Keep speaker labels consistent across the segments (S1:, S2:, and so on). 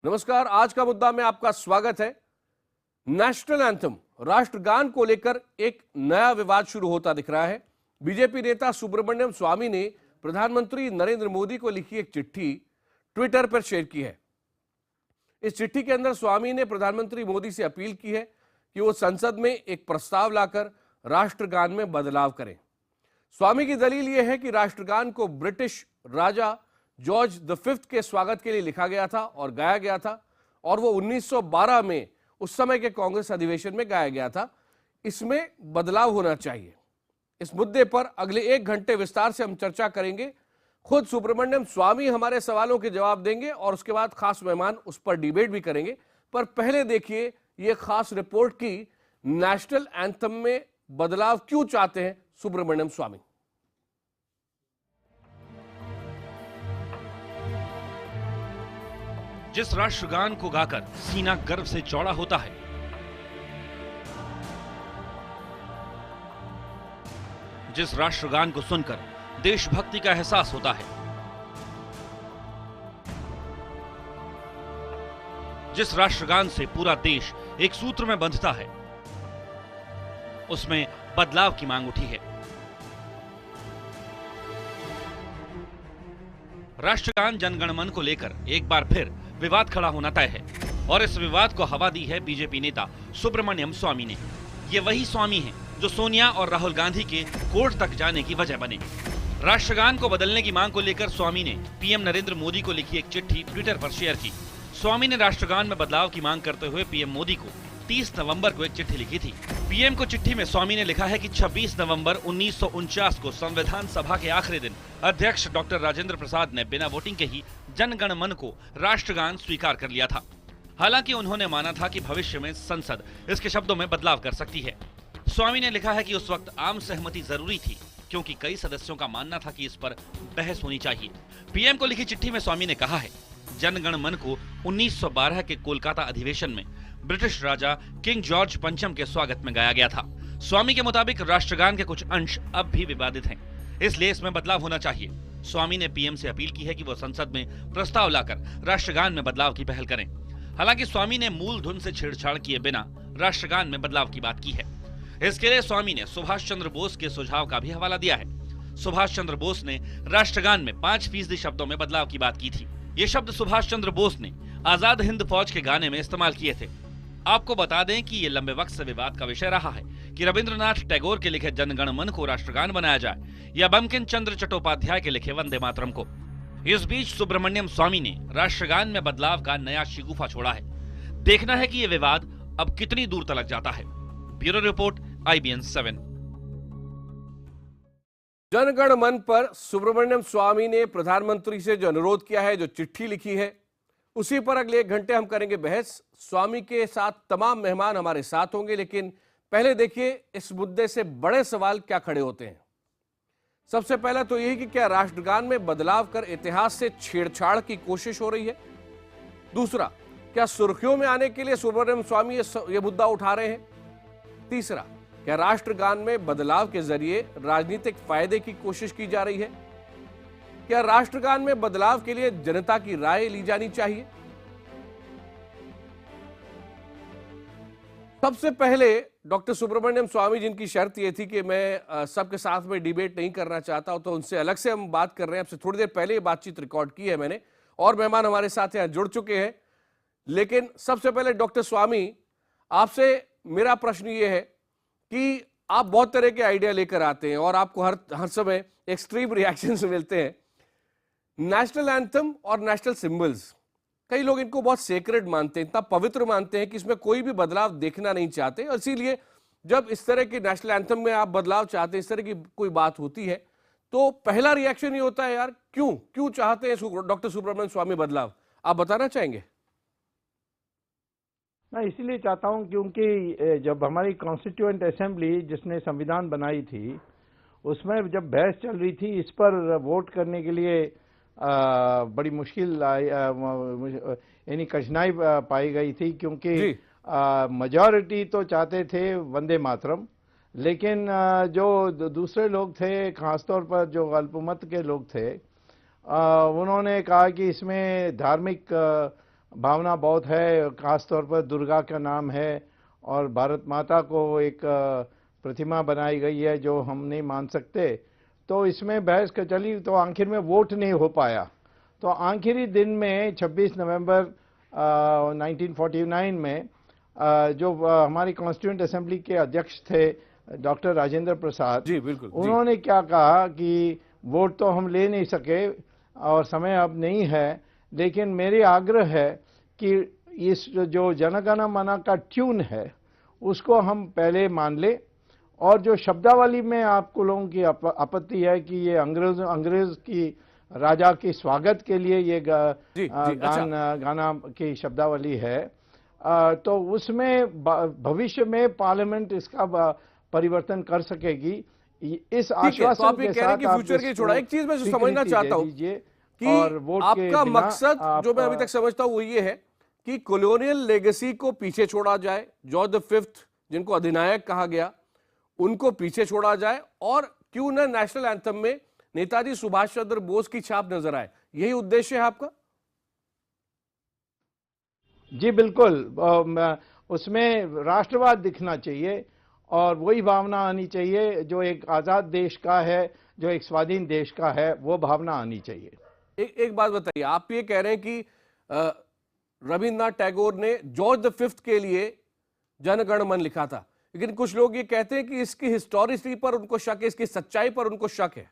S1: नमस्कार। आज का मुद्दा में आपका स्वागत है। नेशनल एंथम राष्ट्रगान को लेकर एक नया विवाद शुरू होता दिख रहा है। बीजेपी नेता सुब्रमण्यम स्वामी ने प्रधानमंत्री नरेंद्र मोदी को लिखी एक चिट्ठी ट्विटर पर शेयर की है। इस चिट्ठी के अंदर स्वामी ने प्रधानमंत्री मोदी से अपील की है कि वो संसद में एक प्रस्ताव लाकर राष्ट्रगान में बदलाव करें। स्वामी की दलील यह है कि राष्ट्रगान को ब्रिटिश राजा जॉर्ज V के स्वागत के लिए लिखा गया था और गाया गया था और वो 1912 में उस समय के कांग्रेस अधिवेशन में गाया गया था। इसमें बदलाव होना चाहिए। इस मुद्दे पर अगले 1 घंटे विस्तार से हम चर्चा करेंगे। खुद सुब्रमण्यम स्वामी हमारे सवालों के जवाब देंगे और उसके बाद खास मेहमान उस पर डिबेट भी करेंगे। पर पहले देखिए ये खास रिपोर्ट की नेशनल एंथम में बदलाव क्यों चाहते हैं सुब्रमण्यम स्वामी।
S2: जिस राष्ट्रगान को गाकर सीना गर्व से चौड़ा होता है, जिस राष्ट्रगान को सुनकर देशभक्ति का एहसास होता है, जिस राष्ट्रगान से पूरा देश एक सूत्र में बंधता है, उसमें बदलाव की मांग उठी है। राष्ट्रगान जनगण मन को लेकर एक बार फिर विवाद खड़ा होना तय है और इस विवाद को हवा दी है बीजेपी नेता सुब्रमण्यम स्वामी ने। ये वही स्वामी हैं जो सोनिया और राहुल गांधी के कोर्ट तक जाने की वजह बने। राष्ट्रगान को बदलने की मांग को लेकर स्वामी ने पीएम नरेंद्र मोदी को लिखी एक चिट्ठी ट्विटर पर शेयर की। स्वामी ने राष्ट्रगान में बदलाव की मांग करते हुए पीएम मोदी को 30 नवंबर को एक चिट्ठी लिखी थी। पीएम को चिट्ठी में स्वामी ने लिखा है कि 26 नवंबर 1949 को संविधान सभा के आखिरी दिन अध्यक्ष डॉक्टर राजेंद्र प्रसाद ने बिना वोटिंग के ही जनगण मन को राष्ट्रगान स्वीकार कर लिया था। हालांकि उन्होंने माना था कि भविष्य में संसद इसके शब्दों में बदलाव कर सकती है। स्वामी ने लिखा है कि उस वक्त आम सहमति जरूरी थी क्योंकि कई सदस्यों का मानना था कि इस पर बहस होनी चाहिए। पीएम को लिखी चिट्ठी में स्वामी ने कहा है, जनगण मन को 1912 के कोलकाता अधिवेशन में ब्रिटिश राजा किंग जॉर्ज पंचम के स्वागत में गाया गया था। स्वामी के मुताबिक राष्ट्रगान के कुछ अंश अब भी विवादित हैं, इसलिए इसमें बदलाव होना चाहिए। स्वामी ने पीएम से अपील की है कि वो संसद में प्रस्ताव लाकर राष्ट्रगान में बदलाव की पहल करें। हालांकि स्वामी ने मूल धुन से छेड़छाड़ किए बिना राष्ट्रगान में बदलाव की बात की है। इसके लिए स्वामी ने सुभाष चंद्र बोस के सुझाव का भी हवाला दिया है। सुभाष चंद्र बोस ने राष्ट्रगान में 5% शब्दों में बदलाव की बात की थी। ये शब्द सुभाष चंद्र बोस ने आजाद हिंद फौज के गाने में इस्तेमाल किए थे। आपको बता दें कि ये लंबे वक्त से विवाद का विषय रहा है कि रविंद्रनाथ टैगोर के लिखे जनगण मन को राष्ट्रगान बनाया जाए या बंकिम चंद्र चट्टोपाध्याय के लिखे वंदे मातरम को। इस बीच सुब्रमण्यम स्वामी ने राष्ट्रगान में बदलाव का नया शिगुफा छोड़ा है। देखना है कि ये विवाद अब कितनी दूर तक जाता है। Bureau report, IBN 7।
S1: जनगण मन पर सुब्रमण्यम स्वामी ने प्रधानमंत्री से जो अनुरोध किया है, जो चिट्ठी लिखी है, उसी पर अगले 1 घंटे हम करेंगे बहस। स्वामी के साथ तमाम मेहमान हमारे साथ होंगे, लेकिन पहले देखिए इस मुद्दे से बड़े सवाल क्या खड़े होते हैं। सबसे पहला तो यही कि क्या राष्ट्रगान में बदलाव कर इतिहास से छेड़छाड़ की कोशिश हो रही है। दूसरा, क्या सुर्खियों में आने के लिए सुब्रमण्यम स्वामी ये मुद्दा उठा रहे हैं। तीसरा, क्या राष्ट्रगान में बदलाव के जरिए राजनीतिक फायदे की कोशिश की जा रही है। क्या राष्ट्रगान में बदलाव के लिए जनता की राय ली जानी चाहिए। सबसे पहले डॉक्टर सुब्रमण्यम स्वामी, जिनकी शर्त यह थी कि मैं सबके साथ में डिबेट नहीं करना चाहता हूं, तो उनसे अलग से हम बात कर रहे हैं। आपसे थोड़ी देर पहले बातचीत रिकॉर्ड की है मैंने और मेहमान हमारे साथ यहां जुड़ चुके हैं। लेकिन सबसे पहले डॉक्टर स्वामी, आपसे मेरा प्रश्न यह है कि आप बहुत तरह के आइडिया लेकर आते हैं और आपको हर समय एक्सट्रीम रिएक्शंस मिलते हैं। नेशनल एंथम और नेशनल सिंबल्स, कई लोग इनको बहुत सेक्रेड मानते हैं, इतना पवित्र मानते हैं कि इसमें कोई भी बदलाव देखना नहीं चाहते। और इसीलिए जब इस तरह की नेशनल एंथम में आप बदलाव चाहते हैं, इस तरह की कोई बात होती है, तो पहला रिएक्शन ये होता है, यार क्यों चाहते हैं डॉक्टर सुब्रमण्यम स्वामी बदलाव। आप बताना चाहेंगे।
S3: मैं इसीलिए चाहता हूं क्योंकि जब हमारी कॉन्स्टिट्यूएंट असेंबली जिसने संविधान बनाई थी, उसमें जब बहस चल रही थी इस पर वोट करने के लिए बड़ी मुश्किल यानी कठिनाई पाई गई थी, क्योंकि मेजॉरिटी तो चाहते थे वंदे मातरम, लेकिन जो दूसरे लोग थे, खासतौर पर जो अल्पमत के लोग थे, उन्होंने कहा कि इसमें धार्मिक भावना बहुत है, खास तौर पर दुर्गा का नाम है और भारत माता को एक प्रतिमा बनाई गई है जो हम नहीं मान सकते। तो इसमें बहस का चली तो आखिर में वोट नहीं हो पाया। तो आखिरी दिन में 26 नवंबर 1949 में जो हमारी कॉन्स्टिट्यूएंट असेंबली के अध्यक्ष थे डॉक्टर राजेंद्र प्रसाद
S1: जी बिल्कुल जी।
S3: उन्होंने क्या कहा कि वोट तो हम ले नहीं सके और समय अब नहीं है, लेकिन मेरी आग्रह है कि इस जो जनगण मन का ट्यून है उसको हम पहले मान ले, और जो शब्दावली में आपको लोगों की आपत्ति है कि ये अंग्रेज की राजा के स्वागत के लिए ये गाना की शब्दावली है, तो उसमें भविष्य में पार्लियामेंट इसका परिवर्तन कर सकेगी। इस आश्वासन
S1: तो आप ये
S3: के
S1: कह रहे हैं
S3: साथ
S1: कि
S3: आप
S1: फ्यूचर की छोड़ा, एक चीज मैं जो समझना चाहता हूं कि
S3: और वोट के
S1: आपका
S3: बिना
S1: मकसद जो मैं अभी तक समझता हूं वो ये है कि कॉलोनियल लेगेसी को पीछे छोड़ा जाए, जॉर्ज V जिनको अधिनायक कहा गया उनको पीछे छोड़ा जाए, और क्यों ना नेशनल एंथम में नेताजी सुभाष चंद्र बोस की छाप नजर आए। यही उद्देश्य है आपका?
S3: जी बिल्कुल, उसमें राष्ट्रवाद दिखना चाहिए और वही भावना आनी चाहिए जो एक आजाद देश का है, जो एक स्वाधीन देश का है, वो भावना आनी चाहिए।
S1: एक बात बताइए, आप ये कह रहे हैं कि रविन्द्रनाथ टैगोर ने जॉर्ज V के लिए जनगण मन लिखा था, लेकिन कुछ लोग ये कहते हैं कि इसकी हिस्टोरिसिटी पर उनको शक है, इसकी सच्चाई पर उनको शक है।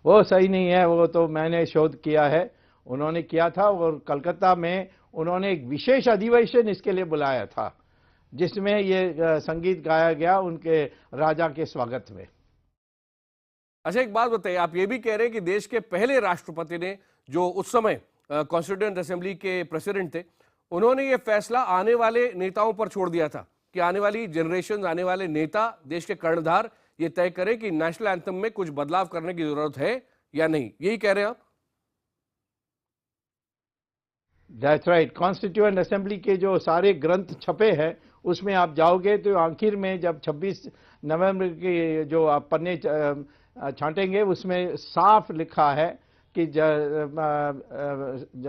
S3: वो सही नहीं है, वो तो मैंने शोध किया है, उन्होंने किया था और कलकत्ता में उन्होंने एक विशेष अधिवेशन इसके लिए बुलाया था जिसमें ये संगीत गाया गया उनके राजा के स्वागत में।
S1: अच्छा एक बात बताइए, आप ये भी कह रहे हैं कि देश के पहले राष्ट्रपति ने, जो उस समय कॉन्स्टिट्यूएंट असेंबली के प्रेसिडेंट थे, उन्होंने ये फैसला आने वाले नेताओं पर छोड़ दिया था कि आने वाली जनरेशन, आने वाले नेता, देश के कर्णधार ये तय करें कि नेशनल एंथम में कुछ बदलाव करने की जरूरत है या नहीं। यही कह रहे हैं आप?
S3: That's right. कॉन्स्टिट्यूएंट असेंबली के जो सारे ग्रंथ छपे हैं उसमें आप जाओगे तो आखिर में जब 26 नवंबर के जो आप पन्ने छांटेंगे उसमें साफ लिखा है कि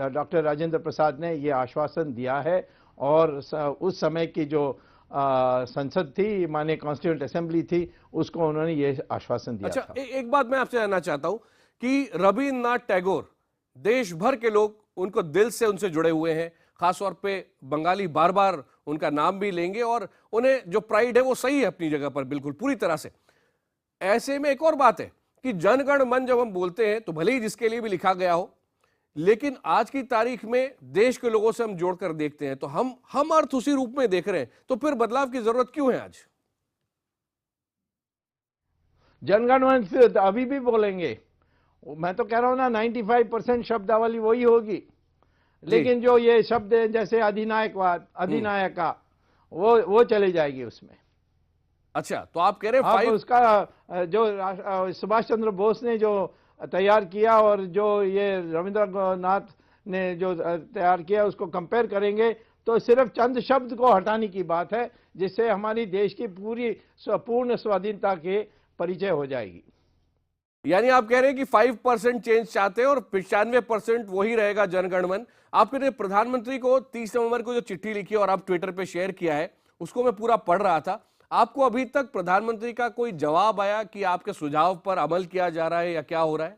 S3: डॉक्टर राजेंद्र प्रसाद ने ये आश्वासन दिया है, और उस समय की जो संसद थी, माने कॉन्स्टिट्यूएंट असेंबली थी, उसको उन्होंने ये आश्वासन दिया था।
S1: एक बात मैं आपसे जानना चाहता हूं कि रविन्द्रनाथ टैगोर, देश भर के लोग उनको दिल से उनसे जुड़े हुए हैं, खासतौर पे बंगाली बार बार उनका नाम भी लेंगे और उन्हें जो प्राइड है वो सही है अपनी जगह पर, बिल्कुल पूरी तरह से। ऐसे में एक और बात है कि जनगण मन जब हम बोलते हैं तो भले ही जिसके लिए भी लिखा गया हो, लेकिन आज की तारीख में देश के लोगों से हम जोड़कर देखते हैं तो हम अर्थ उसी रूप में देख रहे हैं, तो फिर बदलाव की जरूरत क्यों है आज?
S3: जनगण मन से अभी भी बोलेंगे, मैं तो कह रहा हूं ना 95% शब्दावली वही होगी, लेकिन जो ये शब्द है जैसे अधिनायकवाद, अधिनायका, वो चले जाएगी उसमें।
S1: अच्छा, तो आप कह रहे हैं
S3: उसका जो सुभाष चंद्र बोस ने जो तैयार किया और जो ये रविंद्रनाथ ने जो तैयार किया उसको कंपेयर करेंगे तो सिर्फ चंद शब्द को हटाने की बात है, जिससे हमारी देश की पूर्ण स्वाधीनता के परिचय हो जाएगी।
S1: यानी आप कह रहे हैं कि 5% चेंज चाहते हैं और 95% वही रहेगा जनगण मन। आपने प्रधानमंत्री को 30 नवंबर को जो चिट्ठी लिखी और आप ट्विटर पे शेयर किया है उसको मैं पूरा पढ़ रहा था, आपको अभी तक प्रधानमंत्री का कोई जवाब आया कि आपके सुझाव पर अमल किया जा रहा है या क्या हो रहा है?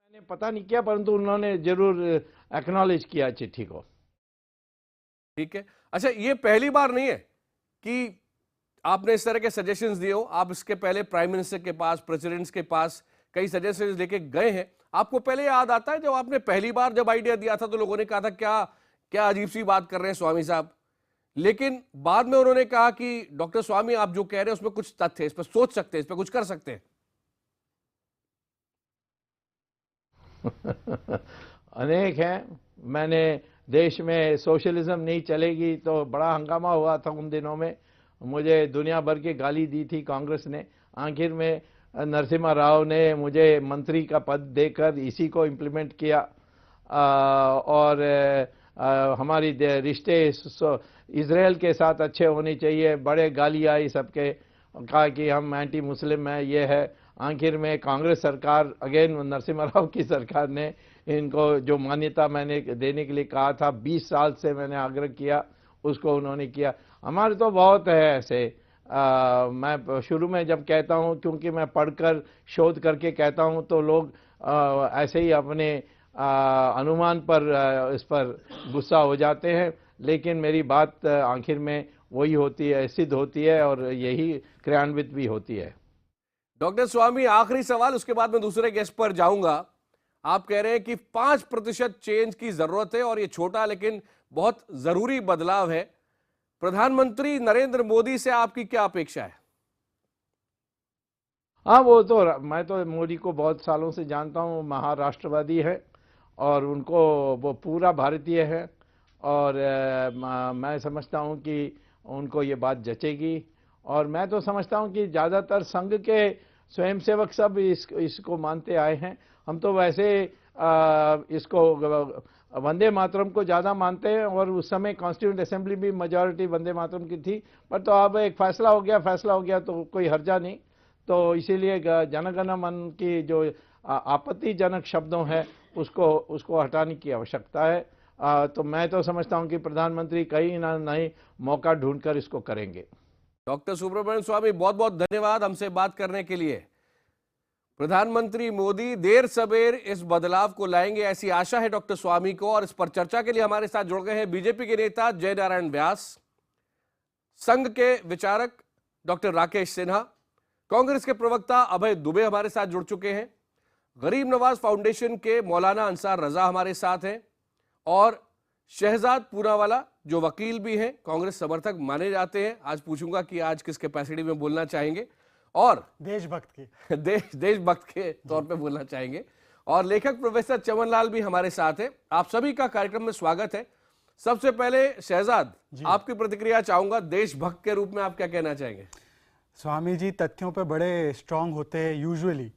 S3: मैंने पता नहीं किया, परंतु उन्होंने जरूर एक्नॉलेज किया चिट्ठी को।
S1: ठीक है। अच्छा, ये पहली बार नहीं है कि आपने इस तरह के सजेशंस दिए हो, आप इसके पहले प्राइम मिनिस्टर के पास, प्रेसिडेंट्स के पास कई सजेशंस लेके गए हैं। आपको पहले याद आता है जब आपने पहली बार जब आइडिया दिया था तो लोगों ने कहा था क्या क्या अजीब सी बात कर रहे हैं स्वामी साहब, लेकिन बाद में उन्होंने कहा कि डॉक्टर स्वामी आप जो कह रहे हैं उसमें कुछ तथ्य है, इस पर सोच सकते हैं, इस पर कुछ कर सकते हैं।
S3: अनेक हैं। मैंने देश में सोशलिज्म नहीं चलेगी तो बड़ा हंगामा हुआ था उन दिनों में, मुझे दुनिया भर की गाली दी थी कांग्रेस ने। आखिर में नरसिम्हा राव ने मुझे मंत्री का पद देकर इसी को इम्प्लीमेंट किया, और हमारी रिश्ते इजराइल के साथ अच्छे होने चाहिए। बड़े गाली आई सबके, कहा कि हम एंटी मुस्लिम हैं, ये है। आखिर में कांग्रेस सरकार अगेन नरसिम्हा राव की सरकार ने इनको जो मान्यता मैंने देने के लिए कहा था 20 साल से मैंने आग्रह किया, उसको उन्होंने किया। हमारे तो बहुत है ऐसे। मैं शुरू में जब कहता हूं, क्योंकि मैं पढ़कर शोध करके कहता हूं, तो लोग ऐसे ही अपने अनुमान पर इस पर गुस्सा हो जाते हैं, लेकिन मेरी बात आखिर में वही होती है, सिद्ध होती है और यही क्रियान्वित भी होती है।
S1: डॉक्टर स्वामी, आखिरी सवाल, उसके बाद मैं दूसरे गेस्ट पर जाऊंगा। आप कह रहे हैं कि 5% चेंज की जरूरत है और ये छोटा लेकिन बहुत जरूरी बदलाव है। प्रधानमंत्री नरेंद्र मोदी से आपकी क्या अपेक्षा है?
S3: हाँ, वो तो मैं तो मोदी को बहुत सालों से जानता हूँ, महाराष्ट्रवादी है और उनको वो पूरा भारतीय है और मैं समझता हूँ कि उनको ये बात जचेगी। और मैं तो समझता हूँ कि ज़्यादातर संघ के स्वयंसेवक सब इसको मानते आए हैं। हम तो वैसे इसको वंदे मातरम को ज़्यादा मानते हैं और उस समय कॉन्स्टिट्यूंट असेंबली भी मेजॉरिटी वंदे मातरम की थी, पर तो अब एक फैसला हो गया तो कोई हर्जा नहीं। तो इसीलिए जनगण मन की जो आपत्तिजनक शब्दों हैं उसको हटाने की आवश्यकता है। तो मैं तो समझता हूं कि प्रधानमंत्री कहीं ना नहीं मौका ढूंढकर इसको करेंगे।
S1: डॉक्टर सुब्रमण्यम स्वामी, बहुत बहुत धन्यवाद हमसे बात करने के लिए। प्रधानमंत्री मोदी देर सबेर इस बदलाव को लाएंगे, ऐसी आशा है डॉक्टर स्वामी को। और इस पर चर्चा के लिए हमारे साथ जुड़ गए हैं बीजेपी के नेता जय नारायण व्यास, संघ के विचारक डॉक्टर राकेश सिन्हा, कांग्रेस के प्रवक्ता अभय दुबे हमारे साथ जुड़ चुके हैं, गरीब नवाज फाउंडेशन के मौलाना अंसार रजा हमारे साथ हैं, और शहजाद पूनावाला जो वकील भी हैं, कांग्रेस समर्थक माने जाते हैं। आज पूछूंगा कि आज किस कैपेसिटी में बोलना चाहेंगे और
S4: देशभक्त के
S1: देशभक्त के तौर पे बोलना चाहेंगे। और लेखक प्रोफेसर चमन लाल भी हमारे साथ हैं। आप सभी का कार्यक्रम में स्वागत है। सबसे पहले शहजाद, आपकी प्रतिक्रिया चाहूंगा, देशभक्त के रूप में आप क्या कहना चाहेंगे?
S4: स्वामी जी तथ्यों पे बड़े स्ट्रांग होते हैं यूजुअली,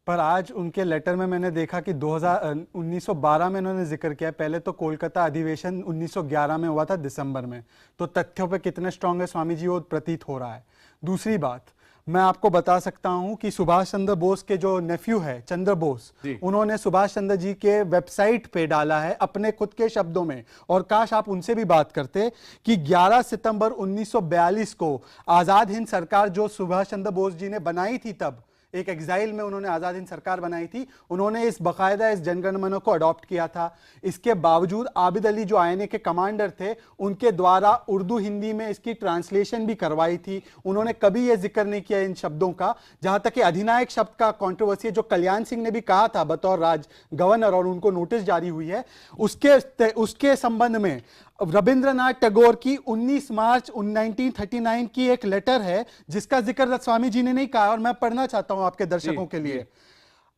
S4: पर आज उनके लेटर में मैंने देखा कि 1912 में उन्होंने जिक्र किया। पहले तो कोलकाता अधिवेशन 1911 में हुआ था दिसंबर में, तो तथ्यों पे कितने स्ट्रांग है स्वामी जी वो प्रतीत हो रहा है। दूसरी बात, मैं आपको बता सकता हूं कि सुभाष चंद्र बोस के जो नेफ्यू है चंद्र बोस, उन्होंने सुभाष चंद्र जी के वेबसाइट पे डाला है अपने खुद के शब्दों में, और काश आप उनसे भी बात करते, कि 11 सितंबर 1942 को आजाद हिंद सरकार जो सुभाष चंद्र बोस जी ने बनाई थी, तब एक एग्जाइल में उन्होंने आजाद हिंद सरकार बनाई थी, उन्होंने इस बकायदा इस जनगण मन को अडॉप्ट किया था। इसके बावजूद आबिद अली जो आईएनए के कमांडर थे, उनके द्वारा उर्दू हिंदी में इसकी ट्रांसलेशन भी करवाई थी। उन्होंने कभी यह जिक्र नहीं किया इन शब्दों का। जहां तक कि अधिनायक शब्द का कंट्रोवर्सी है, जो कल्याण सिंह ने भी कहा था बतौर राज गवर्नर, और उनको नोटिस जारी हुई है, उसके संबंध में रविंद्रनाथ टैगोर की 19 मार्च 1939 की एक लेटर है, जिसका जिक्र स्वामी जी ने नहीं कहा, और मैं पढ़ना चाहता हूं आपके दर्शकों के लिए।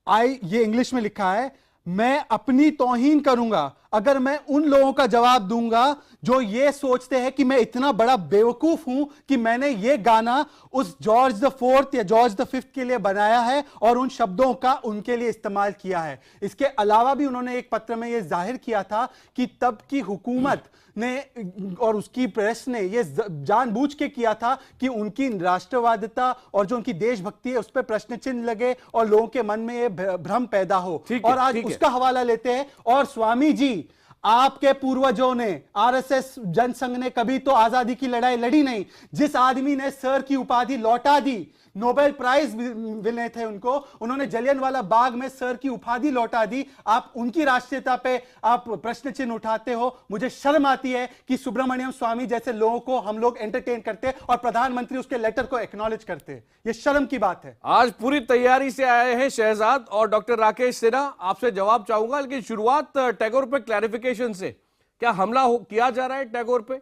S4: ये इंग्लिश में लिखा है, मैं अपनी तौहीन करूंगा अगर मैं उन लोगों का जवाब दूंगा जो ये सोचते हैं कि मैं इतना बड़ा बेवकूफ हूं कि मैंने ये गाना उस जॉर्ज द फोर्थ या जॉर्ज द फिफ्थ के लिए बनाया है और उन शब्दों का उनके लिए इस्तेमाल किया है। इसके अलावा भी उन्होंने एक पत्र में यह जाहिर किया था कि तब की हुकूमत ने और उसकी प्रेस ने ये जानबूझ के किया था कि उनकी राष्ट्रवादिता और जो उनकी देशभक्ति है उस पर प्रश्न चिन्ह लगे और लोगों के मन में ये भ्रम पैदा हो। और आज उसका हवाला लेते हैं। और स्वामी जी, आपके पूर्वजों ने, आरएसएस जनसंघ ने कभी तो आजादी की लड़ाई लड़ी नहीं। जिस आदमी ने सर की उपाधि लौटा दी, नोबेल प्राइज मिले थे उनको, उन्होंने जलियांवाला बाग में सर की उपाधि लौटा दी, आप उनकी राष्ट्रीयता पे आप प्रश्न चिन्ह उठाते हो। मुझे शर्म आती है कि सुब्रमण्यम स्वामी जैसे लोगों को हम लोग एंटरटेन करते और प्रधानमंत्री उसके लेटर को एक्नॉलेज करते। ये शर्म की बात है।
S1: आज पूरी तैयारी से आए हैं शहजाद और डॉक्टर राकेश सिन्हा। आपसे जवाब चाहूंगा, लेकिन शुरुआत टैगोर पे क्लैरिफिकेशन से। क्या हमला किया जा रहा है टैगोर पे?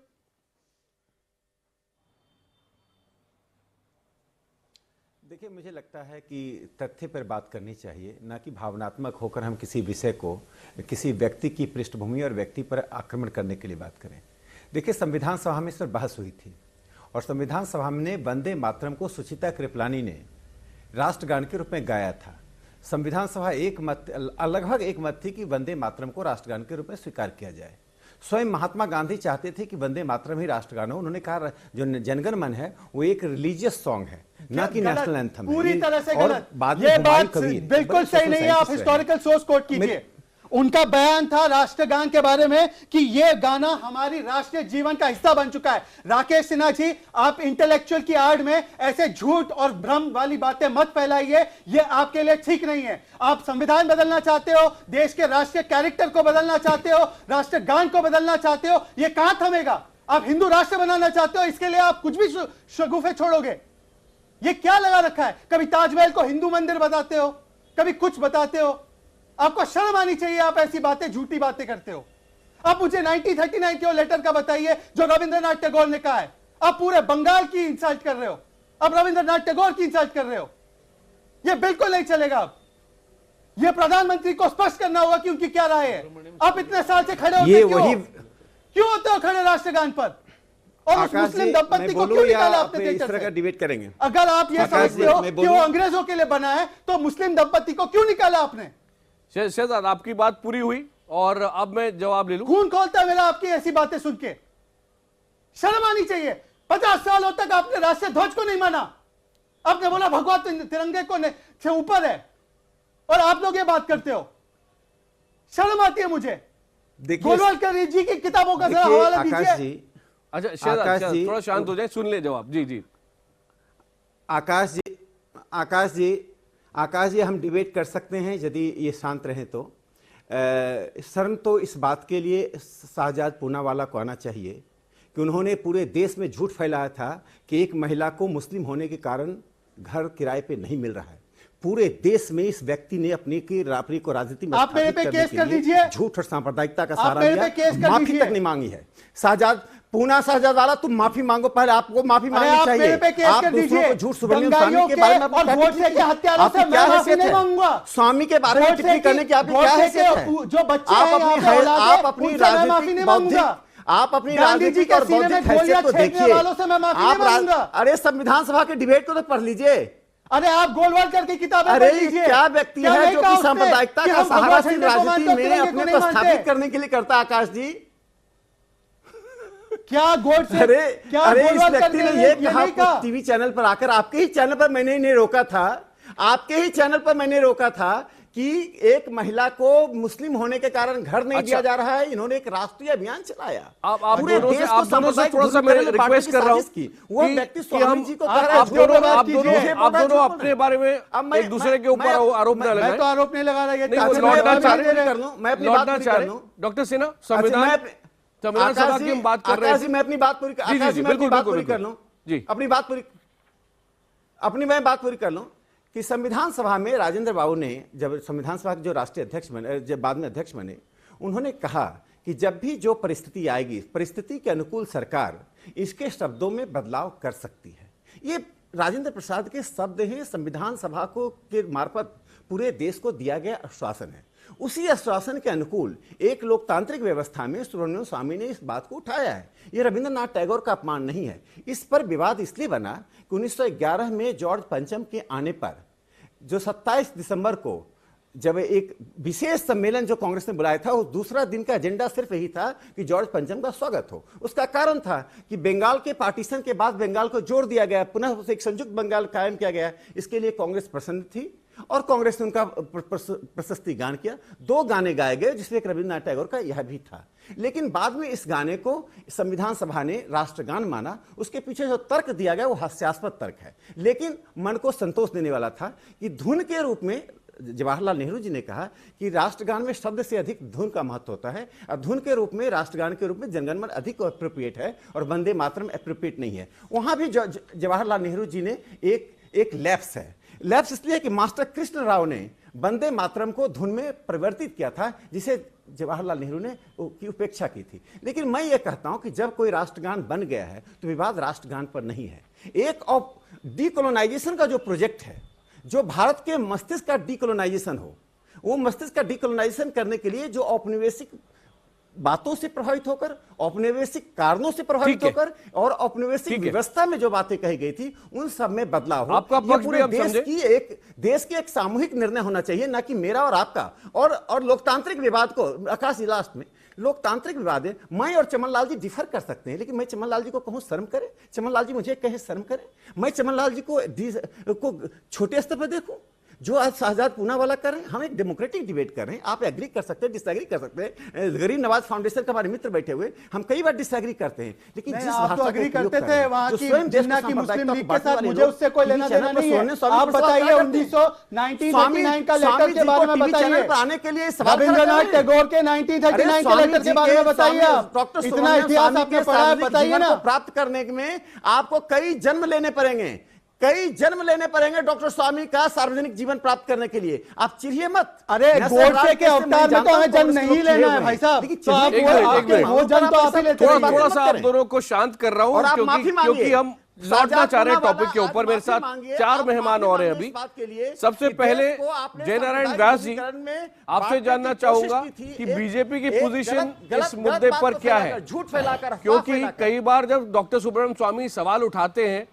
S5: देखिए, मुझे लगता है कि तथ्य पर बात करनी चाहिए, ना कि भावनात्मक होकर हम किसी विषय को किसी व्यक्ति की पृष्ठभूमि और व्यक्ति पर आक्रमण करने के लिए बात करें। देखिए, संविधान सभा में इस पर बहस हुई थी और संविधान सभा में वंदे मातरम को सुचिता कृपलानी ने राष्ट्रगान के रूप में गाया था। संविधान सभा लगभग एक मत थी कि वंदे मातरम को राष्ट्रगान के रूप में स्वीकार किया जाए। स्वयं महात्मा गांधी चाहते थे कि वंदे मातरम ही राष्ट्रगान हो। उन्होंने कहा जो जनगण मन है वो एक रिलीजियस सॉन्ग है, ना कि
S4: गलत,
S5: नेशनल एंथम है।
S4: पूरी तरह से
S5: और
S4: गलत।
S5: बाद में
S4: ये
S5: हुमायूं
S4: बात
S5: कबीर
S4: बिल्कुल
S5: बड़े
S4: सही
S5: social
S4: नहीं है। आप
S5: scientist रहे।
S4: हिस्टोरिकल सोर्स कोट कीजिए। उनका बयान था राष्ट्रगान के बारे में कि यह गाना हमारी राष्ट्रीय जीवन का हिस्सा बन चुका है। राकेश सिन्हा जी, आप इंटेलेक्चुअल की आड़ में ऐसे झूठ और भ्रम वाली बातें मत फैलाइए, यह आपके लिए ठीक नहीं है। आप संविधान बदलना चाहते हो, देश के राष्ट्रीय कैरेक्टर को बदलना चाहते हो, राष्ट्रगान को बदलना चाहते हो, यह कहां थमेगा? आप हिंदू राष्ट्र बनाना चाहते हो, इसके लिए आप कुछ भी शगुफे छोड़ोगे। यह क्या लगा रखा है? कभी ताजमहल को हिंदू मंदिर बताते हो, कभी कुछ बताते हो। आपको शर्म आनी चाहिए, आप ऐसी बातें, झूठी बातें करते हो। आप मुझे 1939 के लेटर का बताइए जो रविंद्रनाथ टैगोर ने कहा है। आप पूरे बंगाल की इंसल्ट कर रहे हो, आप रविंद्रनाथ टैगोर की इंसल्ट कर रहे हो। यह बिल्कुल नहीं चलेगा। अब यह प्रधानमंत्री को स्पष्ट करना होगा कि उनकी क्या राय है। आप इतने साल से खड़े होते क्यों होते हो खड़े राष्ट्रगान पर? और उस मुस्लिम दंपति को क्यों निकाला आपने
S5: इस तरह का डिबेट करेंगे?
S4: अगर आप ये समझते हो कि वो अंग्रेजों के लिए बना है, तो मुस्लिम दंपति को क्यों निकाला आपने?
S1: शहजाद, आपकी बात पूरी हुई और अब मैं जवाब ले लूं।
S4: खून खोलता है मेरा आपकी ऐसी बातें सुन के। शर्म आनी चाहिए। 50 सालों तक आपने राष्ट्रीय ध्वज को नहीं माना। आपने बोला भगवा तिरंगे को से ऊपर है, और आप लोग ये बात करते हो। शर्म आती है मुझे। गोलवालकर जी की किताबों का जरा हवाला दीजिए।
S1: अच्छा शहजाद, थोड़ा शांत हो जाए, सुन ले जवाब। जी जी
S5: आकाश जी, हम डिबेट कर सकते हैं यदि ये शांत रहे तो। शर्म तो इस बात के लिए शाहजाद पूनावाला को आना चाहिए कि उन्होंने पूरे देश में झूठ फैलाया था कि एक महिला को मुस्लिम होने के कारण घर किराए पे नहीं मिल रहा है। पूरे देश में इस व्यक्ति ने अपनी को राजनीति में
S4: आप मेरे पे केस कर दीजिए।
S5: झूठ और सांप्रदायिकता का सहारा लिया, माफी तक नहीं मांगी है। शाहजाद वाला, तुम माफी मांगो, पहले आपको माफी मांगनी चाहिए। आप दूसरों को झूठ सुबह स्वामी के बारे में स्वामी के बारे में टिप्पणी करने की आपकी क्या हैसियत है?
S4: जो बच्चे
S5: आप अपनी राजनीतिक और बौद्धिक हैसियत को देखिए। अरे संविधान सभा के डिबेट को तो पढ़ लीजिए।
S4: अरे आप गोलवालकर की किताबें
S5: अरे क्या व्यक्ति है जो कि सांप्रदायिकता का सहारा सिर्फ राजनीति में अपने को स्थापित करने के लिए करता है? आकाश जी,
S4: क्या गोडसे?
S5: अरे इस व्यक्ति ने ये कहा टीवी चैनल पर आकर, आपके ही चैनल पर मैंने इन्हें रोका था, आपके ही चैनल पर मैंने रोका था कि एक महिला को मुस्लिम होने के कारण घर नहीं दिया जा रहा है। इन्होंने एक राष्ट्रीय अभियान चलाया।
S1: आप दोनों से थोड़ा सा मैं रिक्वेस्ट कर रहा हूं
S5: वो व्यक्ति स्वामी जी को कह रहा है।
S1: आप दोनों अपने बारे में एक दूसरे के ऊपर आरोप न लगाएं।
S4: मैं तो आरोप नहीं लगा रहा है।
S1: लौटना चाह रहे
S5: हूं
S1: डॉक्टर सिन्हा, संविधान सभा की हम बात कर रहे हैं।
S5: मैं अपनी बात पूरी कर लूं
S1: जी,
S5: अपनी मैं बात पूरी कर लूं कि संविधान सभा में राजेंद्र बाबू ने, जब संविधान सभा के जो राष्ट्रीय अध्यक्ष बने, जब बाद में अध्यक्ष बने, उन्होंने कहा कि जब भी जो परिस्थिति आएगी, परिस्थिति के अनुकूल सरकार इसके शब्दों में बदलाव कर सकती है। ये राजेंद्र प्रसाद के शब्द हैं, संविधान सभा को के मार्फत पूरे देश को दिया गया आश्वासन है। उसी आश्वासन के अनुकूल एक लोकतांत्रिक व्यवस्था में सुब्रमण्यम स्वामी ने इस बात को उठाया है। यह रविंद्रनाथ टैगोर का अपमान नहीं है। इस पर विवाद इसलिए बना कि 1911 में जॉर्ज पंचम के आने पर, जो 27 दिसंबर को जब एक विशेष सम्मेलन जो कांग्रेस ने बुलाया था, उस दूसरा दिन का एजेंडा सिर्फ यही था कि जॉर्ज पंचम का स्वागत हो। उसका कारण था कि बंगाल के पार्टीशन के बाद बंगाल को जोड़ दिया गया, पुनः एक संयुक्त बंगाल कायम किया गया। इसके लिए कांग्रेस प्रसन्न थी और कांग्रेस ने उनका प्रशस्ति गान किया। 2 गाने गाए गए, जिसमें एक रविंद्रनाथ टैगोर का यह भी था। लेकिन बाद में इस गाने को संविधान सभा ने राष्ट्रगान माना। उसके पीछे जो तर्क दिया गया वो हास्यास्पद तर्क है, लेकिन मन को संतोष देने वाला था कि धुन के रूप में जवाहरलाल नेहरू जी ने कहा कि राष्ट्रगान में शब्द से अधिक धुन का महत्व होता है, और धुन के रूप में, राष्ट्रगान के रूप में जनगण मन अधिक एप्रोप्रिएट है और वंदे मातरम एप्रोप्रिएट नहीं है। वहां भी जवाहरलाल नेहरू जी ने एक लैप्स है। लैप्स इसलिए कि मास्टर कृष्ण राव ने वंदे मातरम को धुन में परिवर्तित किया था, जिसे जवाहरलाल नेहरू ने की उपेक्षा की थी। लेकिन मैं ये कहता हूं कि जब कोई राष्ट्रगान बन गया है तो विवाद राष्ट्रगान पर नहीं है। एक ऑफ डीकोलोनाइजेशन का जो प्रोजेक्ट है, जो भारत के मस्तिष्क का डीकोलोनाइजेशन हो, वो मस्तिष्क का डीकोलोनाइजेशन करने के लिए जो औपनिवेशिक बातों से प्रभावित होकर, औपनिवेशिक कारणों से प्रभावित होकर और औपनिवेशिक व्यवस्था में जो बातें कही गई थी, उन सब में बदलाव हो।
S1: आपका पक्ष
S5: पूरे देश की एक सामूहिक निर्णय होना चाहिए, ना कि मेरा और आपका। और लोकतांत्रिक विवाद को, आकाश जी लास्ट में, लोकतांत्रिक विवाद है। मैं और चमन लाल जी डिफर कर सकते हैं, लेकिन मैं चमन लाल जी को कहूं शर्म करे, चमन लाल जी मुझे कहे शर्म करे, मैं चमन लाल जी को छोटे स्तर पर देखूं जो आज शहजाद पूना वाला कर रहे हैं। हम एक डेमोक्रेटिक डिबेट कर रहे हैं, आप एग्री कर सकते हैं, डिसएग्री कर सकते हैं। गरीब नवाज फाउंडेशन के हमारे मित्र बैठे हुए, हम कई बार डिसएग्री करते हैं, लेकिन जिस
S4: आप तो
S5: भाषा
S4: एग्री
S5: का उपयोग
S4: करते
S5: कर रहे
S4: थे
S5: हैं,
S4: वहां
S5: जो
S4: की
S5: स्वयं देश
S4: जिन्ना
S5: को
S4: की मुस्लिम
S5: सांप्रदायिकता
S4: लीग
S5: को
S4: के
S5: बांटने
S4: साथ
S5: वाले
S4: मुझे
S5: लोग
S4: उससे कोई लेना
S5: टीवी
S4: देना
S5: चैनल पर
S4: नहीं है।
S5: सोने स्वामी
S4: आप
S5: पर सवाल
S4: बताइए
S5: क्या करते हैं?
S4: 1939 का लेटर
S5: स्वामी
S4: के
S5: जी
S4: बारे में
S5: को टीवी चैनल
S4: बताइए।
S5: पर आने के लिए सवाल खड़ा कर
S4: रविंद्रनाथ
S5: रहे हैं।
S4: टैगोर के 1939 के लेटर के बारे में बताइए। आप
S5: डॉक्टर
S4: इतना इतिहास आपने पढ़ा है, बताइए ना।
S5: प्राप्त करने में आपको कई जन्म लेने पड़ेंगे, कई जन्म लेने पड़ेंगे डॉक्टर स्वामी का सार्वजनिक जीवन प्राप्त करने के लिए। आप चिढ़िए मत।
S4: अरे गोडसे के अवतार में तो हमें जन्म नहीं लेना है भाई साहब। तो आप वो जन्म तो आप ही लेते हैं।
S1: थोड़ा सा आप दोनों को शांत कर रहा
S5: और
S1: हूं
S5: आप माफी मांगिए।
S1: क्योंकि हम लौटना चाह रहे हैं टॉपिक के
S5: आप
S1: ऊपर। मेरे
S5: माफी
S1: साथ
S5: मांगिए,
S1: 4
S5: आप
S1: मेहमान
S5: माफी
S1: और हैं
S5: मांगिए
S1: अभी।
S5: इस बात के लिए
S1: सबसे
S5: कि
S1: पहले
S5: देश को आपने
S1: जयनारायण
S5: सांप्रदायिक
S1: व्यास जी,
S5: ध्रुवीकरण में
S1: आपसे
S5: बांटने
S1: जानना
S5: की
S1: चाहूंगा
S5: कोशिश की थी।
S1: कि
S5: एक-
S1: बीजेपी की
S5: एक
S1: पोजीशन
S5: गलत
S1: इस मुद्दे
S5: बात
S1: पर
S5: को
S1: क्या
S5: फैलाकर,
S1: है,
S5: झूठ फैलाकर, अफवाह
S1: क्योंकि
S5: फैलाकर।
S1: कई बार जब डॉक्टर सुब्रमण्यम स्वामी सवाल उठाते हैं